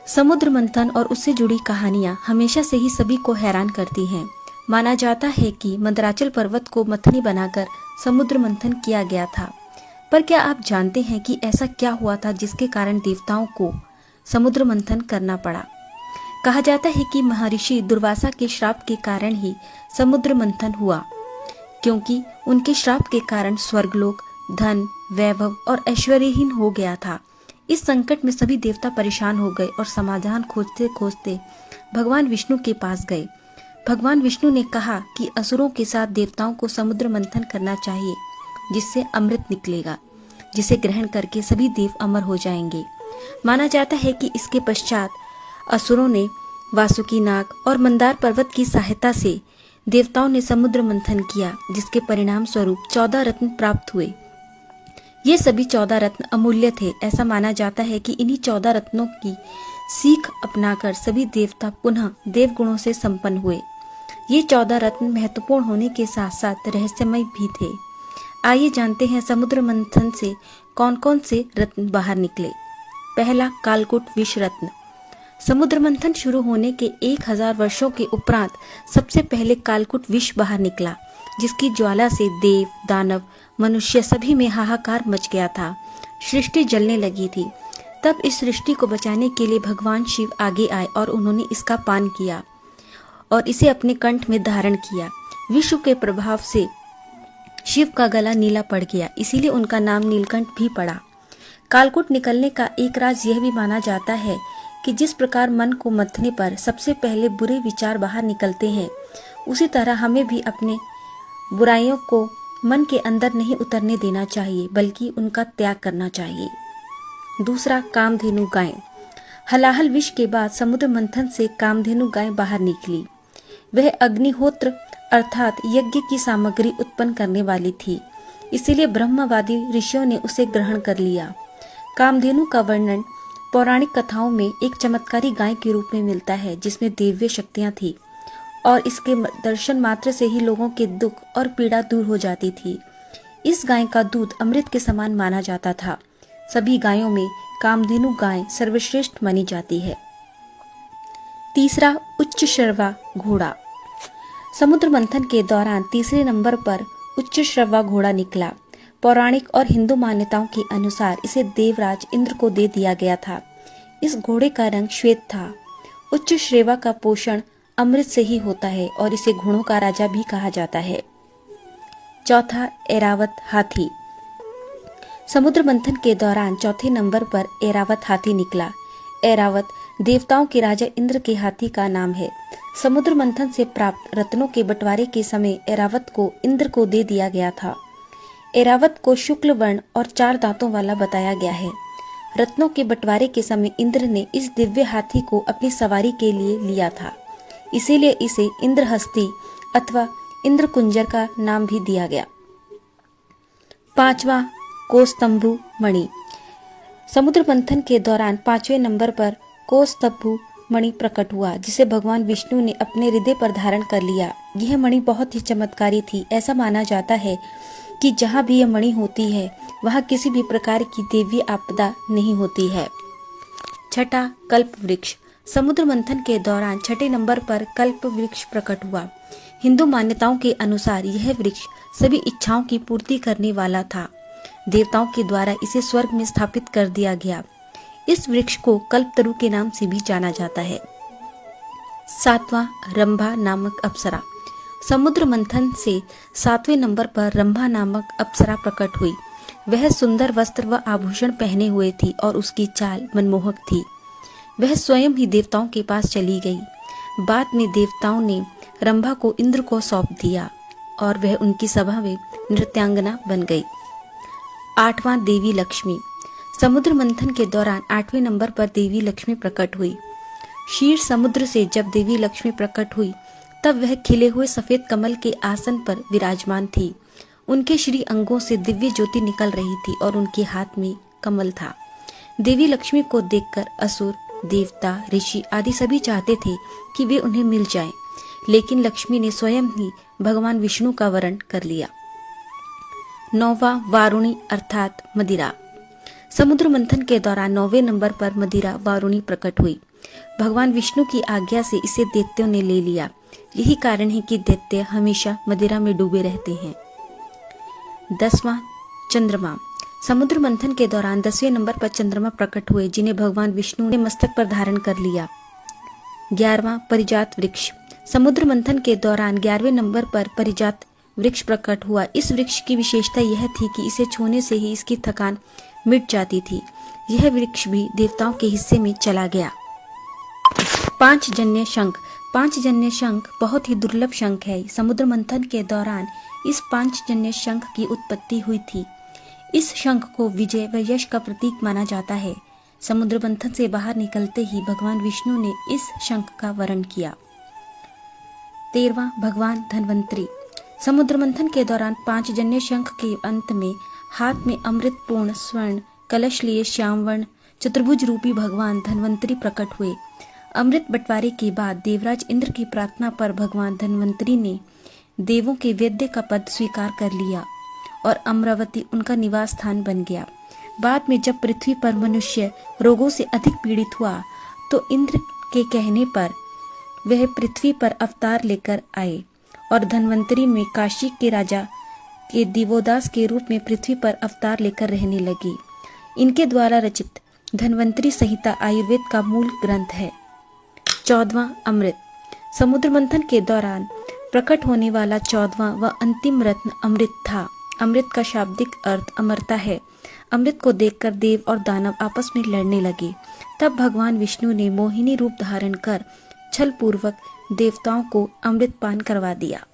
समुद्र मंथन और उससे जुड़ी कहानियां हमेशा से ही सभी को हैरान करती हैं। माना जाता है कि मंदराचल पर्वत को मथनी बनाकर समुद्र मंथन किया गया था। पर क्या आप जानते हैं कि ऐसा क्या हुआ था जिसके कारण देवताओं को समुद्र मंथन करना पड़ा? कहा जाता है कि महर्षि दुर्वासा के श्राप के कारण ही समुद्र मंथन हुआ, क्योंकि उनके श्राप के कारण स्वर्गलोक धन, वैभव और ऐश्वर्यहीन हो गया था। इस संकट में सभी देवता परेशान हो गए और समाधान खोजते खोजते भगवान विष्णु के पास गए। भगवान विष्णु ने कहा कि असुरों के साथ देवताओं को समुद्र मंथन करना चाहिए, जिससे अमृत निकलेगा, जिसे ग्रहण करके सभी देव अमर हो जाएंगे। माना जाता है कि इसके पश्चात असुरों ने वासुकी नाग और मंदार पर्वत की सहायता से देवताओं ने समुद्र मंथन किया, जिसके परिणाम स्वरूप 14 रत्न प्राप्त हुए। ये सभी 14 रत्न अमूल्य थे। ऐसा माना जाता है कि इन्हीं 14 रत्नों की सीख अपनाकर सभी देवता पुनः देव गुणों से संपन्न हुए। ये 14 रत्न महत्वपूर्ण होने के साथ साथ रहस्यमय भी थे। आइए जानते हैं समुद्र मंथन से कौन कौन से रत्न बाहर निकले। पहला, कालकूट विष रत्न। समुद्र मंथन शुरू होने के 1000 वर्षों के उपरांत सबसे पहले कालकूट विष बाहर निकला, जिसकी ज्वाला से देव, दानव, मनुष्य सभी में हाहाकार मच गया था। सृष्टि जलने लगी थी। तब इस सृष्टि को बचाने के लिए भगवान शिव आगे आए और उन्होंने इसका पान किया और इसे अपने कंठ में धारण किया। विष के प्रभाव से शिव का गला नीला पड़ गया, इसीलिए उनका नाम नीलकंठ भी पड़ा। कालकूट निकलने का एक राज यह भी माना जाता है कि जिस प्रकार मन को मथने पर सबसे पहले बुरे विचार बाहर निकलते हैं, उसी तरह हमें भी अपने बुराइयों को मन के अंदर नहीं उतरने देना चाहिए, बल्कि उनका त्याग करना चाहिए। दूसरा, कामधेनु गाय। हलाहल विष के बाद समुद्र मंथन से कामधेनु गाय बाहर निकली। वह अग्निहोत्र अर्थात यज्ञ की सामग्री उत्पन्न करने वाली थी, इसीलिए ब्रह्मवादी ऋषियों ने उसे ग्रहण कर लिया। कामधेनु का वर्णन पौराणिक कथाओं में एक चमत्कारी गाय के रूप में मिलता है, जिसमें दिव्य शक्तियां थी और इसके दर्शन मात्र से ही लोगों के दुख और पीड़ा दूर हो जाती थी। इस गाय का दूध अमृत के समान माना जाता था। सभी गायों में कामधेनु गाय सर्वश्रेष्ठ मानी जाती है। तीसरा, उच्च श्रवा घोड़ा। समुद्र मंथन के दौरान तीसरे नंबर पर उच्च श्रवा घोड़ा निकला। पौराणिक और हिंदू मान्यताओं के अनुसार इसे देवराज इंद्र को दे दिया गया था। इस घोड़े का रंग श्वेत था। उच्च श्रेवा का पोषण अमृत से ही होता है और इसे घोड़ों का राजा भी कहा जाता है। चौथा, ऐरावत हाथी। समुद्र मंथन के दौरान चौथे नंबर पर ऐरावत हाथी निकला। ऐरावत देवताओं के राजा इंद्र के हाथी का नाम है। समुद्र मंथन से प्राप्त रत्नों के बंटवारे के समय ऐरावत को इंद्र को दे दिया गया था। ऐरावत को शुक्ल वर्ण और 4 दांतों वाला बताया गया है। रत्नों के बंटवारे के समय इंद्र ने इस दिव्य हाथी को अपनी सवारी के लिए लिया था, इसीलिए इसे इंद्रहस्ती अथवा इंद्रकुंजर का नाम भी दिया गया। पांचवा, कौस्तंभु मणि। समुद्र मंथन के दौरान 5वें नंबर पर कौस्तंभु मणि प्रकट हुआ, जिसे भगवान विष्णु ने अपने हृदय पर धारण कर लिया। यह मणि बहुत ही चमत्कारी थी। ऐसा माना जाता है कि जहाँ भी यह मणि होती है, वहाँ किसी भी प्रकार की दैवीय आपदा नहीं होती है। छठा, कल्प वृक्ष। समुद्र मंथन के दौरान 6ठे नंबर पर कल्प वृक्ष प्रकट हुआ। हिंदू मान्यताओं के अनुसार यह वृक्ष सभी इच्छाओं की पूर्ति करने वाला था। देवताओं के द्वारा इसे स्वर्ग में स्थापित कर दिया गया। इस वृक्ष को कल्पतरु के नाम से भी जाना जाता है। सातवां, रंभा नामक अप्सरा। समुद्र मंथन से 7वें नंबर पर रंभा नामक अप्सरा प्रकट हुई। वह सुंदर वस्त्र व आभूषण पहने हुए थी और उसकी चाल मनमोहक थी। वह स्वयं ही देवताओं के पास चली गई। बाद में देवताओं ने रंभा को इंद्र को सौंप दिया और वह उनकी सभा में नृत्यांगना बन गई। आठवां, देवी लक्ष्मी। समुद्र मंथन के दौरान 8वें नंबर पर देवी लक्ष्मी प्रकट हुई। क्षीर समुद्र से जब देवी लक्ष्मी प्रकट हुई, तब वह खिले हुए सफेद कमल के आसन पर विराजमान थी। उनके श्री अंगों से दिव्य ज्योति निकल रही थी और उनके हाथ में कमल था। देवी लक्ष्मी को देखकर असुर, देवता, ऋषि आदि सभी चाहते थे कि वे उन्हें मिल जाएं, लेकिन लक्ष्मी ने स्वयं ही भगवान विष्णु का वरण कर लिया। 9वां, वारुणी अर्थात मदिरा। समुद्र मंथन के दौरान 9वें नंबर पर मदिरा वारुणी प्रकट हुई। भगवान विष्णु की आज्ञा से इसे दैत्यों ने ले लिया। यही कारण है कि दैत्य हमेशा मदिरा में डूबे रहते हैं। 10वां चंद्रमा। समुद्र मंथन के दौरान 10वें नंबर पर चंद्रमा प्रकट हुए, जिन्हें भगवान विष्णु ने मस्तक पर धारण कर लिया। 11वां परिजात वृक्ष। समुद्र मंथन के दौरान 11वें नंबर पर परिजात वृक्ष प्रकट हुआ। इस वृक्ष की विशेषता यह थी कि इसे छूने से ही इसकी थकान मिट जाती थी। यह वृक्ष भी देवताओं के हिस्से में चला गया। 5 जन्य शंख। 5 जन्य शंख बहुत ही दुर्लभ शंख है। समुद्र मंथन के दौरान इस 5 जन्य शंख की उत्पत्ति हुई थी। इस शंख को विजय व यश का प्रतीक माना जाता है। समुद्र मंथन से बाहर निकलते ही भगवान विष्णु ने इस शंख का वरण किया। 13वां भगवान धन्वंतरी। समुद्र मंथन के दौरान 5 जन्य शंख के अंत में हाथ में अमृत पूर्ण स्वर्ण कलश लिए श्यामवर्ण चतुर्भुज रूपी भगवान धन्वंतरी प्रकट हुए। अमृत बंटवारे के बाद देवराज इंद्र की प्रार्थना पर भगवान धन्वंतरी ने देवों के वैद्य का पद स्वीकार कर लिया और अमरावती उनका निवास स्थान बन गया। बाद में जब पृथ्वी पर मनुष्य रोगों से अधिक पीड़ित हुआ तो इंद्र के कहने पर वह पृथ्वी पर अवतार लेकर आए और धन्वंतरी में काशी के राजा के दिवोदास के रूप में पृथ्वी पर अवतार लेकर रहने लगी। इनके द्वारा रचित धन्वंतरी संहिता आयुर्वेद का मूल ग्रंथ है। 14वां अमृत। समुद्र मंथन के दौरान प्रकट होने वाला 14वां व अंतिम रत्न अमृत था। अमृत का शाब्दिक अर्थ अमरता है। अमृत को देखकर देव और दानव आपस में लड़ने लगे। तब भगवान विष्णु ने मोहिनी रूप धारण कर छल पूर्वक देवताओं को अमृत पान करवा दिया।